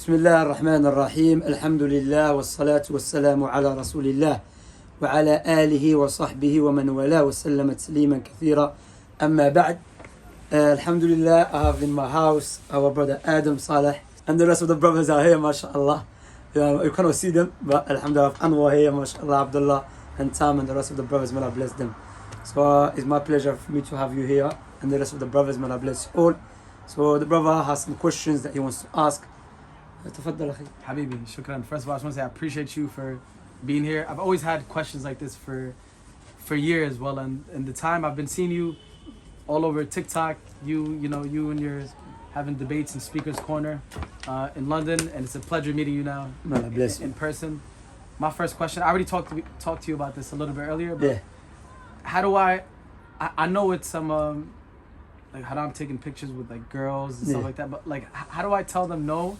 بسم الله الرحمن الرحيم. الحمد لله والصلاة والسلام على رسول الله وعلى آله وصحبه ومن والاه وسلم تسليما كثيرا. أما بعد, Alhamdulillah, I have in my house our brother Adam, Saleh, and the rest of the brothers are here, mashallah. You cannot see them, but Alhamdulillah, Anwar here, mashallah, Abdullah, and Tam, and the rest of the brothers, may Allah bless them. So it's my pleasure for me to have you here, and the rest of the brothers, may Allah bless you all. So the brother has some questions that he wants to ask. تفضل أخي. Habibi, shukran. First of all, I just want to say I appreciate you for being here. I've always had questions like this for years. Well, and the time I've been seeing you all over TikTok, you and your having debates in Speaker's Corner in London, and it's a pleasure meeting you now in person. My first question, I already talked to you about this a little bit earlier, but how do I know it's some like how I'm taking pictures with like girls and stuff like that, but like how do I tell them no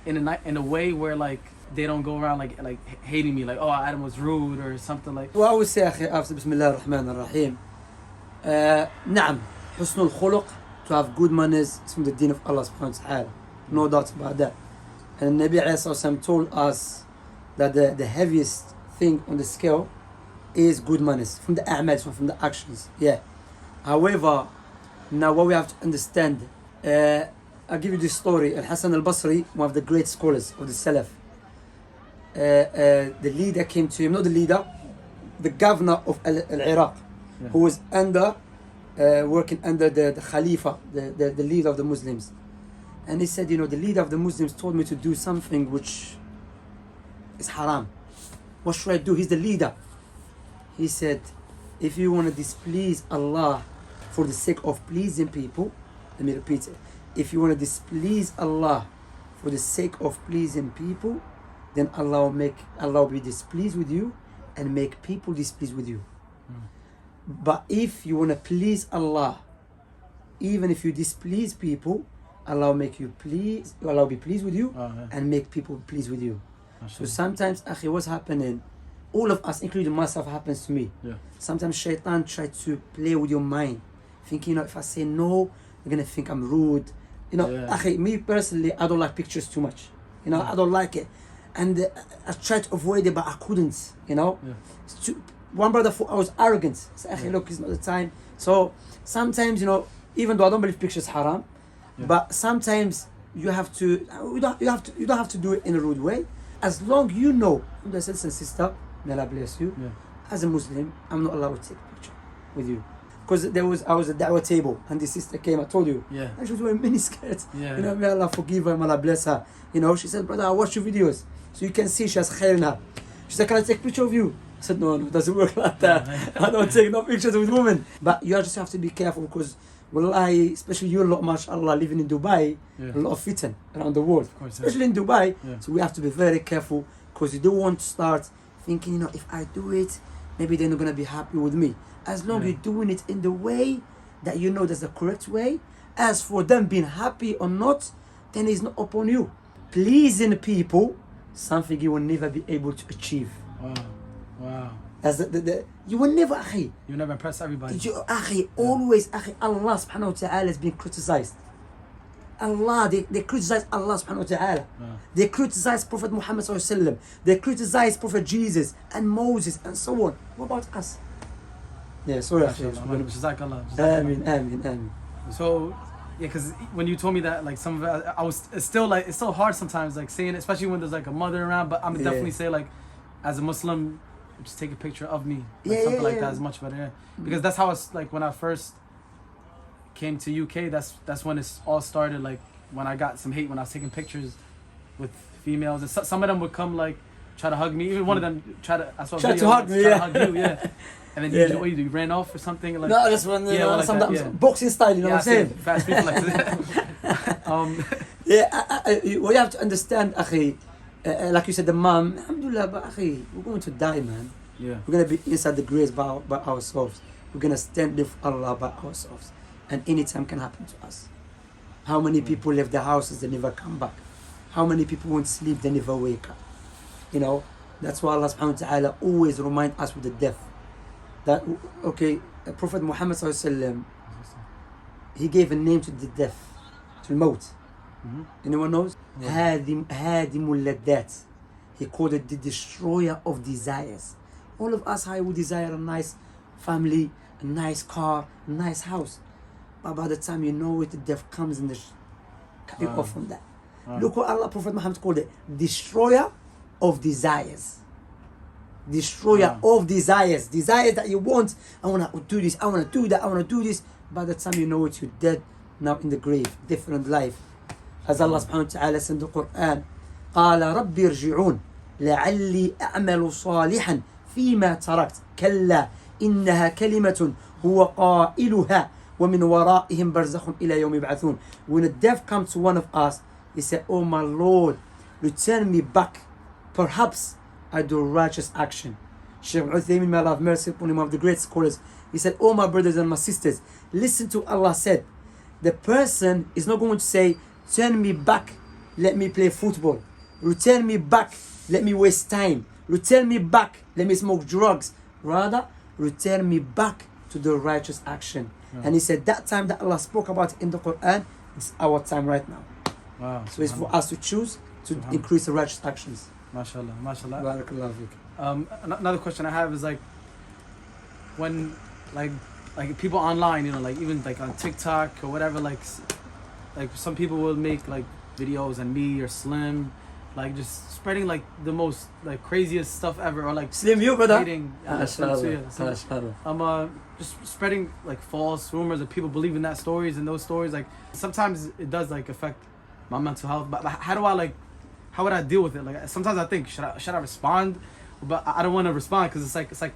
in a way where like they don't go around like hating me, like, oh, Adam was rude or something like. Well, I would say أخي بسم الله الرحمن الرحيم. نعم, حسن الخلق, to have good manners, it's from the deen of Allah subhanahu wa ta'ala. No doubt about that. And Nabi alayhi sallam told us that the heaviest thing on the scale is good manners, from the a'mal, from the actions. Yeah. However, now what we have to understand, I'll give you this story. Al-Hasan al-Basri, one of the great scholars of the Salaf, the leader came to him, not the leader, the governor of Iraq, who was working under the Khalifa, the leader of the Muslims. And he said, the leader of the Muslims told me to do something which is haram. What should I do? He's the leader. He said, if you want to displease Allah for the sake of pleasing people, let me repeat it. If you want to displease Allah for the sake of pleasing people, then Allah will be displeased with you and make people displeased with you. But if you want to please Allah, even if you displease people, Allah will be pleased with you and make people pleased with you. So sometimes, akhi, what's happening, all of us, including myself, happens to me. Sometimes shaitan tries to play with your mind, thinking, if I say no, you're going to think I'm rude. Akhi, me personally, I don't like pictures too much. I don't like it. And I tried to avoid it, but I couldn't, One brother thought I was arrogant. I said, akhi, look, it's not the time. So sometimes, even though I don't believe pictures haram, but sometimes you don't have to do it in a rude way. As long the sister, may Allah bless you, as a Muslim, I'm not allowed to take a picture with you. Because I was at the da'wah table and the sister came, I told you, and she was wearing mini skirts. May Allah forgive her, may Allah bless her. She said, brother, I watch your videos, so you can see she has khair in her. She said, can I take a picture of you? I said, no, it doesn't work like that. I don't take no pictures with women. But you just have to be careful, because wallahi, especially you lot, mashallah, living in Dubai, a lot of fitan around the world, especially in Dubai. So we have to be very careful, because you don't want to start thinking, if I do it, maybe they're not going to be happy with me. As long as you're doing it in the way that that's the correct way, as for them being happy or not, then it's not upon you. Pleasing people, something you will never be able to achieve. Wow. As you will never, akhi. You never impress everybody. Always, akhi, Allah subhanahu wa ta'ala has been criticized. They criticize Allah subhanahu wa ta'ala. They criticize Prophet Muhammad sallallahu alaihi wasallam. They criticize Prophet Jesus and Moses and so on. What about us? Sorry. Ameen. So, because when you told me that, like, some of it, it's still hard sometimes, like, saying it, especially when there's like a mother around. But I'm definitely say, like, as a Muslim, just take a picture of me, something like that is much better. Because that's how it's like when I first came to UK. That's when it all started. Like when I got some hate when I was taking pictures with females, and some of them would come like try to hug me. Even one of them tried to hug me. To hug you, And then you ran off or something? Like, no, just when boxing style, what I'm saying? Fast people like that. What you have to understand, akhi, like you said, the mom, alhamdulillah, but akhi, we're going to die, man. We're going to be inside the grave by ourselves. We're going to stand with Allah by ourselves. And anytime can happen to us. How many people left their houses, they never come back? How many people won't sleep, they never wake up? That's why Allah subhanahu wa ta'ala always reminds us with the death. That, Prophet Muhammad sallallahu alaihi wasallam, he gave a name to the death, to al-maut. Anyone knows? هادم اللذات. He called it the destroyer of desires. All of us, how we desire a nice family, a nice car, a nice house. But by the time you know it, the death comes and cut you off from that. Look what Allah, Prophet Muhammad called it, destroyer of desires. Destroyer of desires. Desires that you want. I want to do this, I want to do that, I want to do this. By the time you know it, you're dead, now in the grave, different life. As Allah subhanahu wa ta'ala said in the Quran, قال رب ارجعون لعلي أعمل صالحا فيما تركت كلا إنها كلمة هو قائلها ومن ورائهم برزخ إلى يوم يبعثون. When a death comes to one of us, he said, oh my Lord, return me back. Perhaps I do righteous action. Shaykh Uthaymin, may Allah have mercy upon him, one of the great scholars, he said, oh my brothers and my sisters, listen to Allah said. The person is not going to say, turn me back, let me play football. Return me back, let me waste time. Return me back, let me smoke drugs. Rather, return me back to the righteous action. And he said that time that Allah spoke about in the Quran is our time right now. Wow. So it's for us to choose to increase the righteous actions. MashaAllah, MashaAllah. Barakallahu feek. Another question I have is like, when like people online, you know, like even like on TikTok or whatever, like some people will make like videos and me or Slim, like just spreading like the most like craziest stuff ever, or like Slim, you brother. hating, just spreading like false rumors of people believing that stories, and those stories like sometimes it does like affect my mental health. But how would I deal with it? Like sometimes I think should I respond, but I don't want to respond because it's like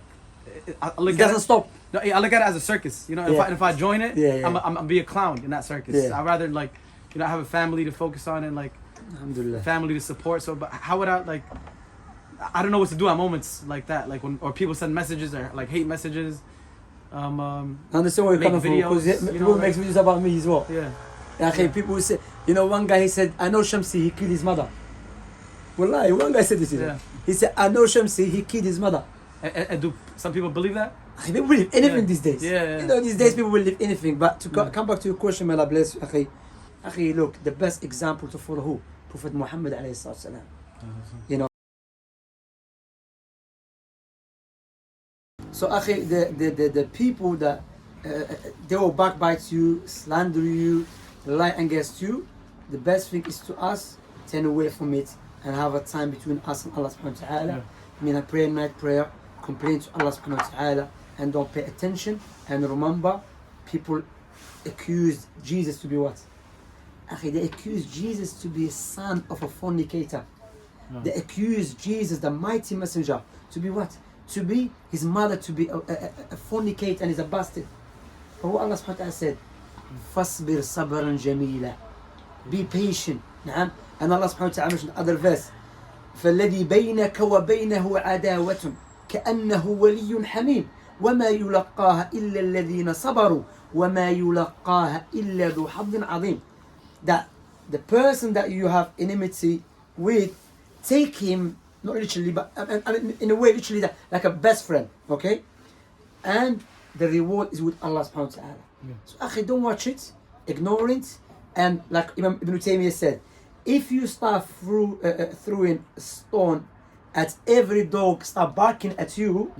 I look It doesn't stop. No, I look at it as a circus. You know, if I join it, I'm be a clown in that circus. I'd rather like, you know, have a family to focus on and like Alhamdulillah. family to support. So, but how would I like? I don't know what to do at moments like that, like when or people send messages or like hate messages. I understand where you're coming from, because people make videos about me as well. Yeah. People will say, you know, one guy, he said, I know Shamsi, he killed his mother. Wallahi, one guy said this. He said, I know Shamsi, he killed his mother. And do some people believe that? People believe anything these days. Yeah. You know, these days people believe anything. But to come back to your question, may Allah bless you, Akhi, look, the best example to follow who? Prophet Muhammad alayhi salam. You know. So, Akhi, the people that they will backbite you, slander you, lie against you, the best thing is to us turn away from it and have a time between us and Allah subhanahu wa ta'ala. I mean, I pray night prayer, complain to Allah subhanahu wa ta'ala, and don't pay attention. And remember, people accused Jesus to be what? They accused Jesus to be a son of a fornicator. They accused Jesus, the mighty messenger, to be what? To be his mother, to be a fornicator, and he's a bastard. But what Allah subhanahu wa ta'ala said, فَاصْبِرْ صَبْرًا جَمِيلًا. Be patient. And Allah subhanahu wa ta'ala mentioned other verse, فَالَّذِي بَيْنَكَ وَبَيْنَهُ عَدَاوَةٌ كَأَنَّهُ وَلِيٌّ حَمِيمٌ وَمَا يُلَقَّاهَا إِلَّا الَّذِينَ صَبَرُوا وَمَا يُلَقَّاهَا إِلَّا ذُو حَظٍّ عَظِيمٍ. That the person that you have enmity with, take him, not literally, but I mean, in a way literally, that like a best friend, okay? And the reward is with Allah subhanahu wa ta'ala. So akhi, don't watch it, ignore it, and like Imam Ibn Taymiyyah said, if you start throwing a stone at every dog start barking at you,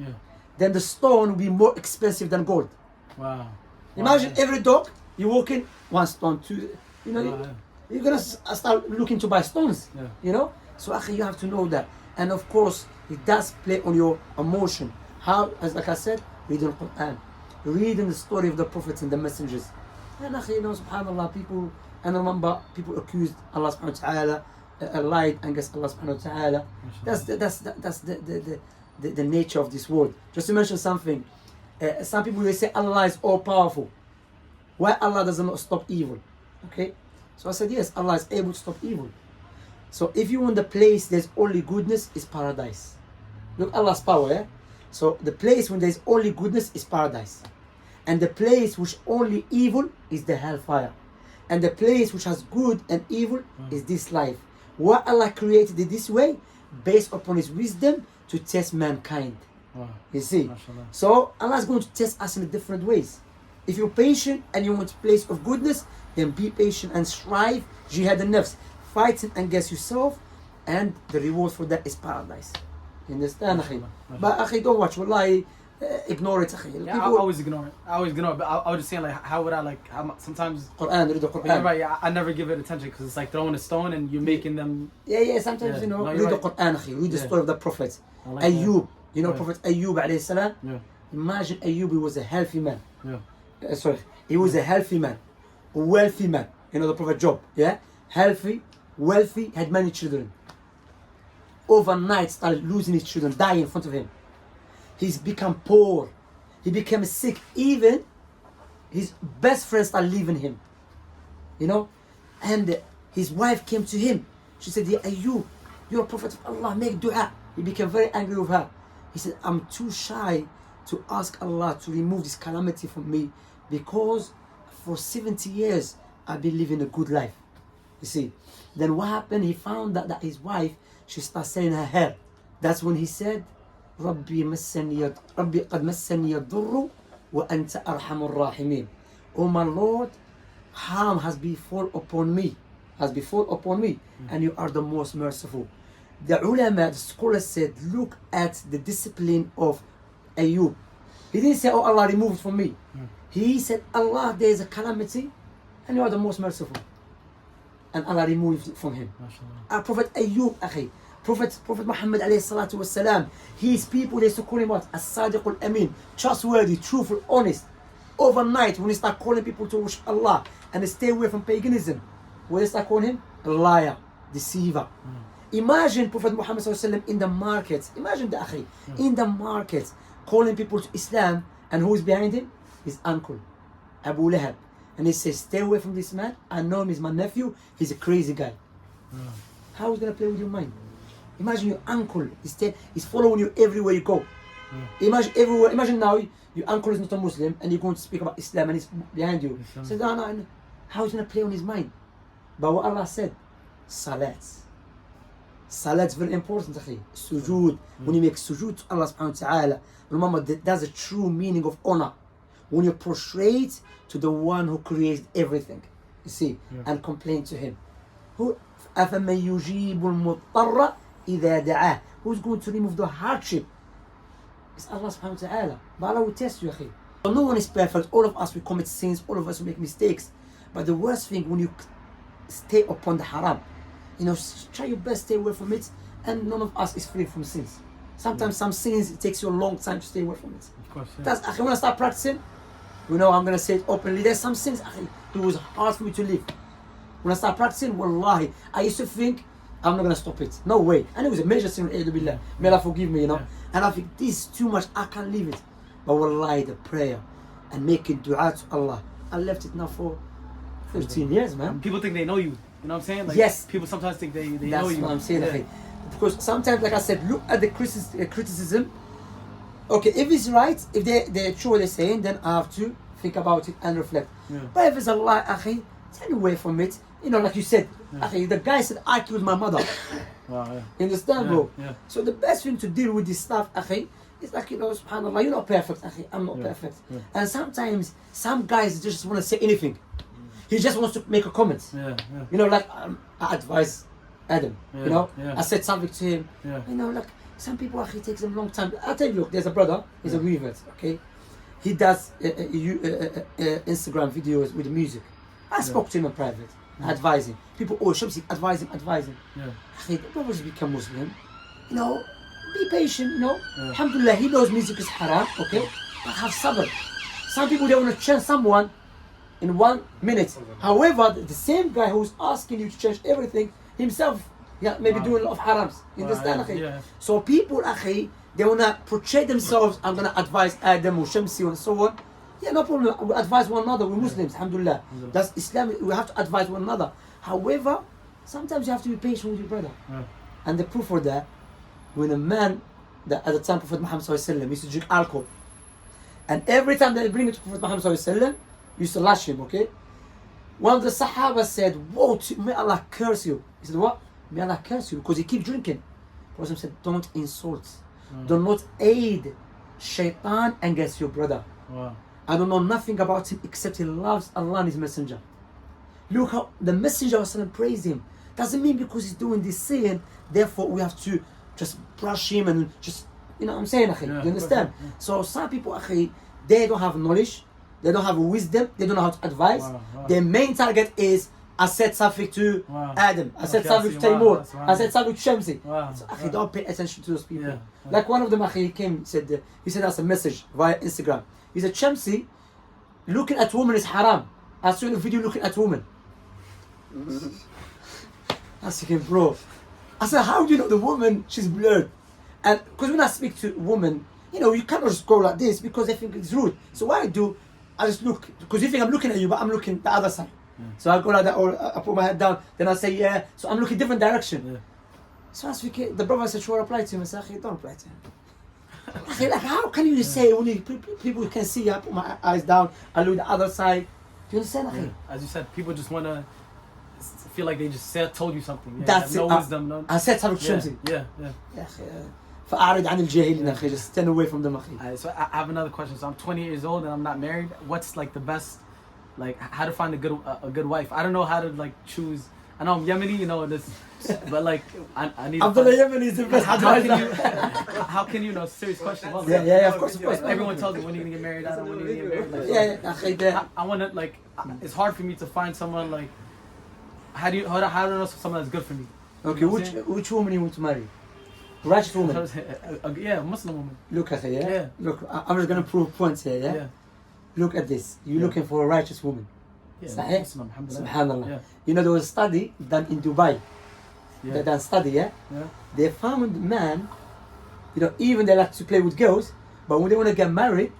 then the stone will be more expensive than gold. Wow. Imagine every dog, you walk in, one stone, two, you know, you're gonna start looking to buy stones, you know? So akhi, you have to know that. And of course, it does play on your emotion. How, as like I said, reading the Quran, reading the story of the prophets and the messengers. And akhi, you know, subhanAllah, people, and remember, people accused Allah subhanahu wa ta'ala, lied against Allah subhanahu wa ta'ala. That's the nature of this world. Just to mention something, some people will say Allah is all powerful. Why Allah does not stop evil? Okay? So I said, yes, Allah is able to stop evil. So if you want the place there's only goodness, is paradise. Look, Allah's power, yeah? So the place when there's only goodness is paradise. And the place which only evil is the hellfire. And the place which has good and evil is this life. What Allah created it this way, based upon His wisdom to test mankind. You see? So Allah is going to test us in different ways. If you're patient and you want a place of goodness, then be patient and strive. Jihad al-nafs. fighting against yourself, and the reward for that is paradise. You understand, akhi? But akhi, don't watch. Wallahi, ignore it, akhi. Yeah, I always ignore it. But I was just saying, like, how would I, like, sometimes... Quran, read the Quran. You're right, yeah, I never give it attention because it's like throwing a stone and you're making them... Yeah, sometimes, you know, no, read the Quran, akhi. Read the story of the Prophet. Like Ayyub, you know, Prophet Ayyub, alayhi salam. Yeah. Imagine Ayyub, he was a healthy man. Yeah. He was a healthy man, a wealthy man. You know, the Prophet Job, yeah? Healthy, wealthy, had many children. Overnight, started losing his children, dying in front of him. He's become poor. He became sick. Even his best friends started leaving him. You know? And his wife came to him. She said, yeah, Ayyub, you're a prophet of Allah, make dua. He became very angry with her. He said, I'm too shy to ask Allah to remove this calamity from me because for 70 years I've been living a good life. You see. Then what happened? He found that his wife, she started selling her hair. That's when he said, Rabbi qad massani yadurru wa anta arhamur rahimin. Oh my Lord, harm has befall upon me, and you are the most merciful. The ulama, the scholars said, look at the discipline of Ayyub. He didn't say, oh Allah, remove it from me. He said, Allah, there is a calamity, and you are the most merciful. And Allah removed it from him. Our Prophet Ayyub, akhi, Prophet Muhammad alayhi salatu wasalam, his people, they used to call him what? As-Sadiq al-Amin, trustworthy, truthful, honest. Overnight, when they start calling people to worship Allah and they stay away from paganism, what they start calling him? A liar, deceiver. Imagine Prophet Muhammad sallallahu alayhi wasallam in the markets. Imagine the akhi, in the markets, calling people to Islam, and who is behind him? His uncle, Abu Lahab. And he says, stay away from this man. I know him, he's my nephew. He's a crazy guy. How is he going to play with your mind? Imagine your uncle is following you everywhere you go. Imagine everywhere. Imagine now your uncle is not a Muslim and you're going to speak about Islam and he's behind you. So no. How is he going to play on his mind? But what Allah said, Salat. Salat's very important, akhi. Sujood. When you make sujood to Allah subhanahu wa ta'ala, remember that's the true meaning of honor. When you prostrate to the one who created everything, you see, and complain to him. أَفَمَنْ يُجِيبُ الْمُضْطَرَّ إِذَا دَعَاهُ. Who's going to remove the hardship? It's Allah subhanahu wa ta'ala. But Allah will test you, akhi. No one is perfect. All of us, we commit sins. All of us, we make mistakes. But the worst thing, when you stay upon the haram, you know, try your best, stay away from it. And none of us is free from sins. Sometimes some sins, it takes you a long time to stay away from it. Of course, yeah. That's, akhi, when I start practicing, you know, I'm going to say it openly. There's some sins, akhi, it was hard for me to live. When I start practicing, wallahi, I used to think, I'm not going to stop it. No way. And it was a major sin, billah. May Allah forgive me, you know. Yeah. And I think, this is too much, I can't leave it. But wallahi, the prayer and making dua to Allah, I left it now for 13 years, man. People think they know you. You know what I'm saying? Like, yes. People sometimes think they know you. That's what I'm saying, akhi. Because sometimes, like I said, look at the criticism. Okay, if it's right, if they're true what they're saying, then I have to think about it and reflect. Yeah. But if it's a lie, akhi, turn away from it. You know, like you said, akhi, the guy said, I killed my mother. Wow, yeah. You understand, bro? Yeah. So the best thing to deal with this stuff, akhi, is like, you know, subhanAllah, you're not perfect, akhi, I'm not perfect. Yeah. And sometimes, some guys just want to say anything. He just wants to make a comment. You know, like, I advise Adam, you know, I said something to him. You know, like, some people actually takes them a long time. I'll tell you, look, there's a brother, he's a weaver, okay? He does Instagram videos with music. I spoke to him in private, I advise him. People, oh, Shamsi, advise him. The brother just become Muslim. You know, be patient, you know. Alhamdulillah, he knows music is haram, okay? But have sabr. Some people, they want to change someone in 1 minute. However, the same guy who's asking you to change everything, himself, maybe doing a lot of harams. You understand, akhi? Yeah. So people, akhi, they want to portray themselves, I'm going to advise Adam or Shamsi and so on. Yeah, no problem. We advise one another. We're Muslims, alhamdulillah. That's Islam. We have to advise one another. However, sometimes you have to be patient with your brother. And the proof for that, when a man, at the time Prophet Muhammad sallallahu alaihi wasallam used to drink alcohol, and every time they bring it to Prophet Muhammad sallallahu alaihi wasallam, used to lash him, okay? One of the Sahaba said, whoa, may Allah curse you. He said, what? May Allah curse you, because he keep drinking. Prophet said, don't insult. Do not aid shaitan against your brother. Wow. I don't know nothing about him except he loves Allah and His Messenger. Look how the Messenger praised him. Doesn't mean because he's doing this sin, therefore we have to just brush him and just, you know what I'm saying, akhi? Yeah, You understand? yeah. So some people, akhi, they don't have knowledge, they don't have wisdom, they don't know how to advise. Wow. Their main target is, I said something to Wow. Adam, I said Okay, something I to see. Wow, Taimur, that's wow. I said something to Shamsi. Wow. So, akhi, don't pay attention to those people. Yeah. Like one of them, akhi, he came, said, he sent us a message via Instagram. He said, Shamsi, looking at women is haram. I saw a video looking at women. I said, bro. I said, how do you know the woman, she's blurred? And because when I speak to women, you know, you cannot just go like this because they think it's rude. So what I do, I just look, because you think I'm looking at you, but I'm looking the other side. Yeah. So I go like that, or I put my head down, then I say, yeah. So I'm looking different direction. Yeah. So I speak, the brother said, sure, reply to him. I said, don't reply to him. I said, like, how can you say, when people can see, I put my eyes down, I look the other side. Do you understand? Yeah. As you said, people just want to feel like they just told you something. Yeah, That's no it. wisdom. No. I said something to Yeah, Shamsi. yeah, yeah. يا أخي فأعرض عن الجاهلين أخي, just stand away from them أخي. Alright, so I have another question. So I'm 20 years old and I'm not married. What's like the best, like how to find a good wife? I don't know how to like choose. I know I'm Yemeni, you know this, but like I need. Abdullah Yemeni is the best. How can you know? Serious question. Well, Yeah, of course. Everyone tells me when you're gonna get married. I don't know when you're gonna get married. Like, Yeah, أخي. I want to like. It's hard for me to find someone like. How do I know someone that's good for me? Okay, You know what I'm which woman you want to marry? Righteous woman. Yeah, Muslim woman. Look at her, yeah? Yeah. Look, I'm just going to prove points here, yeah? Yeah. Look at this. You're Yeah. looking for a righteous woman. Yeah. Sahih? Muslim, alhamdulillah. Subhanallah. Yeah. You know, there was a study done in Dubai. Yeah. They done study, yeah? Yeah. They found man, you know, even they like to play with girls, but when they want to get married,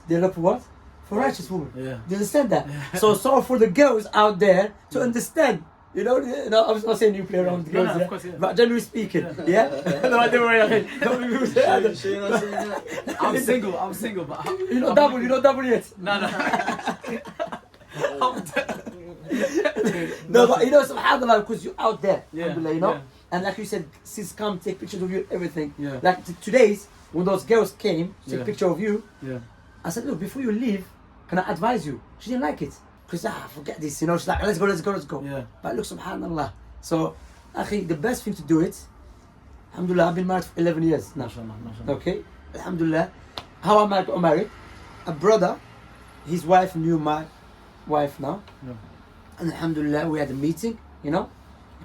they look for what? For righteous woman. Yeah. Do you understand that? Yeah. So for the girls out there to understand, you know, I'm not saying you play around with girls, No, yeah? of course, yeah. But generally speaking, yeah? No, I don't worry. Don't be rude. I'm single, but You know double yet. No. No, but you know, subhanAllah, because you're out there, Yeah, alhamdulillah, you know? yeah. And like you said, sis come take pictures of you, everything. Yeah. Like today's, when those girls came, take Yeah. a picture of you, Yeah. I said, look, before you leave, can I advise you? She didn't like it. Because, forget this, you know, she's like, let's go. Yeah. But look, subhanAllah. So, akhi, the best thing to do it, alhamdulillah, I've been married for 11 years now. Mashallah. Okay, alhamdulillah. How am I got married? A brother, his wife knew my wife now. Yeah. And alhamdulillah, we had a meeting, you know.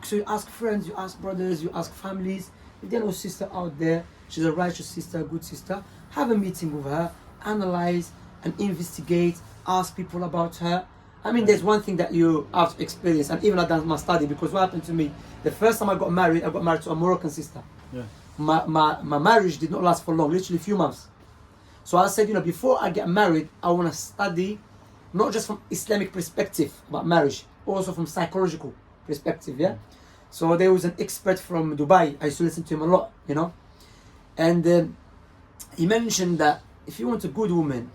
So you ask friends, you ask brothers, you ask families. If there's no sister out there, she's a righteous sister, a good sister, have a meeting with her, analyze and investigate, ask people about her. I mean, there's one thing that you have to experience, and even I've done my study, because what happened to me, the first time I got married to a Moroccan sister. Yeah. My marriage did not last for long, literally a few months. So I said, you know, before I get married, I want to study, not just from Islamic perspective about marriage, also from psychological perspective, yeah? So there was an expert from Dubai, I used to listen to him a lot, you know? And he mentioned that if you want a good woman,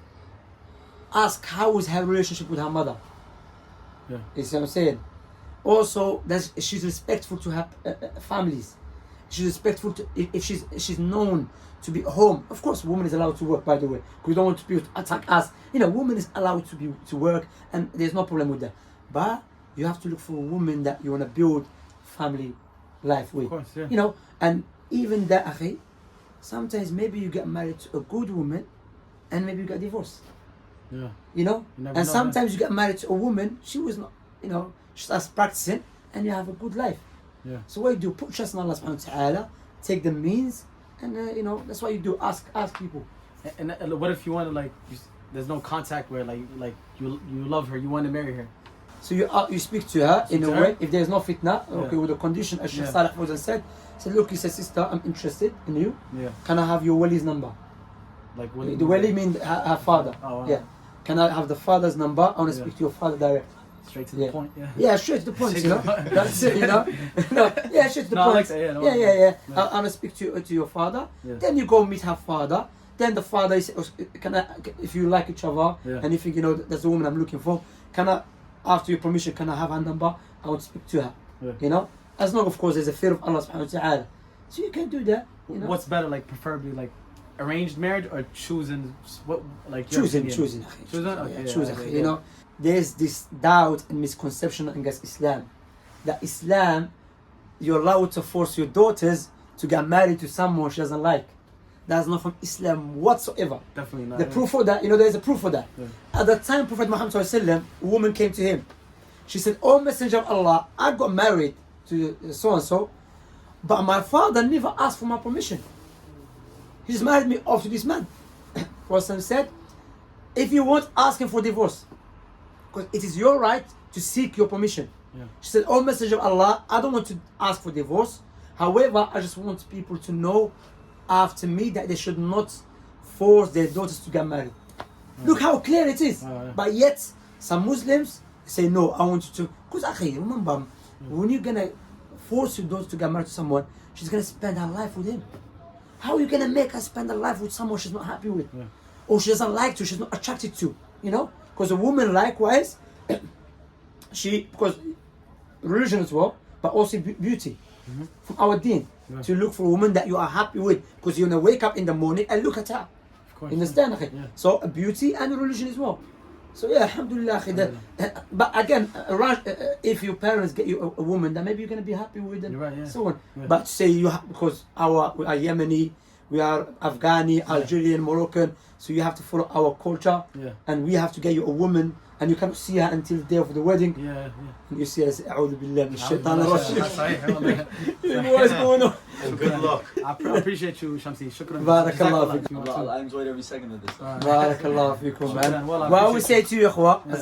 ask how was her relationship with her mother. Yeah. You see what I'm saying? Also, that she's respectful to her families. She's respectful to, if she's known to be at home. Of course, woman is allowed to work, by the way. We don't want people to attack us. You know, woman is allowed to work, and there's no problem with that. But you have to look for a woman that you want to build family life with. Of course, yeah. You know, and even that, akhi, sometimes maybe you get married to a good woman, and maybe you get divorced. Yeah. You know, You never and know, sometimes you get married to a woman, she was not, you know, she starts practicing, and you have a good life. Yeah. So what you do, put trust in Allah subhanahu wa ta'ala, take the means, and you know, that's what you do, ask people. And what if you want to like, there's no contact where like you love her, you want to marry her. So you speak to her in a way, if there's no fitna, okay, Yeah. with the condition, as Sheikh Yeah. Saleh Fawzan said, look, he said, sister, I'm interested in you, Yeah. can I have your wali's number? Like what? The wali means her father. Oh, wow. Yeah. Can I have the father's number? I want to Yeah. speak to your father direct. Straight to Yeah. the point. Yeah. Yeah, straight to the point, Straight you to know. the point. That's it, you know. No, yeah, straight to the No, I point. like that, yeah, no, yeah. no. I want to speak to your father. Yeah. Then you go meet her father. Then the father is, can I, if you like each other, Yeah. and you think, you know, that's the woman I'm looking for, can I, after your permission, can I have her number? I want to speak to her. Yeah. You know, as long, of course, there's a fear of Allah subhanahu wa ta'ala. So you can do that. You know? What's better, like preferably like arranged marriage or choosing what like your choosing? opinion? Choosing. Choosing? Yeah, Okay, choose, yeah, you know, there's this doubt and misconception against Islam. that Islam, you're allowed to force your daughters to get married to someone she doesn't like. That's not from Islam whatsoever. Definitely not. The proof for that, there's a proof for that. Yeah. At the time Prophet Muhammad ﷺ, a woman came to him. She said, "Oh Messenger of Allah, I got married to so and so, but my father never asked for my permission. He just married me off to this man." Prophet said, "If you want, ask him for divorce, because it is your right to seek your permission." Yeah. She said, "Oh Messenger of Allah, I don't want to ask for divorce. However, I just want people to know after me that they should not force their daughters to get married." Look how clear it is. Yeah. But yet, some Muslims say, "No, I want you to." Because remember, when you're gonna force your daughter to get married to someone, she's gonna spend her life with him. How are you gonna make her spend her life with someone she's not happy with, or she doesn't like to, she's not attracted to? Because a woman likewise, because religion as well, but also beauty from our deen. To look for a woman that you are happy with, because you're gonna wake up in the morning and look at her. Of course. Understand? Yeah. So beauty and religion as well. So yeah, alhamdulillah. But again, if your parents get you a woman that maybe you're gonna be happy with, and You're right, yeah. so on. Yeah. But say because we are Yemeni, we are Afghani, Algerian, Moroccan, so you have to follow our culture, and we have to get you a woman, and you cannot see her until the day of the wedding. Yeah. And you see her say, "A'udhu billah min shaitan ar-rajim." What's going on? And good luck. I appreciate you, Shamsi. Shukran. Barakallah Jazakallah. I enjoyed every second of this. Barakallah fikum, man. Well, I What I would say to you, ikhwa,